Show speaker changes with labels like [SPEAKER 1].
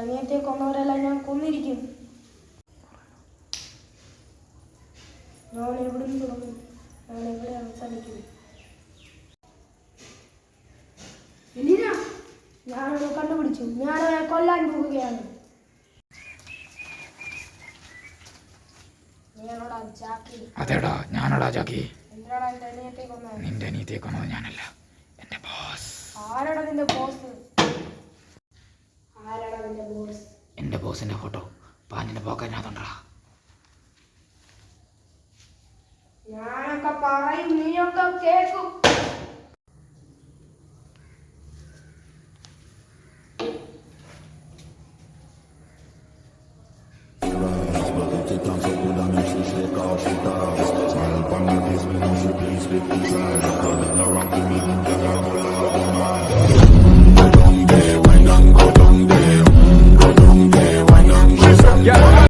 [SPEAKER 1] അനിയത്തെ കൊന്നവരെല്ലാം ഞാൻ കൊന്നിരിക്കും. ഞാൻ എവിടുന്ന് തുടങ്ങും? ഞാൻ എവിടെ അവസാനിക്കും? എന്തിനാ? ഞാനത് കണ്ടുപിടിച്ചു. ഞാനവനെ കൊല്ലാൻ പോവുകയാണ്.
[SPEAKER 2] അതേടാ, ഞാനടാ ജാക്കി.
[SPEAKER 1] എന്തിനാടാ എന്റെ അനിയത്തെ കൊന്നത്?
[SPEAKER 2] നിന്റെ അനിയത്തെ കൊന്നത് ഞാനല്ല, എന്റെ ബോസ്.
[SPEAKER 1] ആരാടാ നിന്റെ ബോസ്? ആരാടാ നിന്റെ ബോസ്?
[SPEAKER 2] എന്റെ ബോസിന്റെ ഫോട്ടോ പാഞ്ഞിന്റെ പോക്കാനാഥണ്ടാ.
[SPEAKER 1] ഞാനൊക്കെ പറയും, നീയൊക്കെ കേൾക്കും.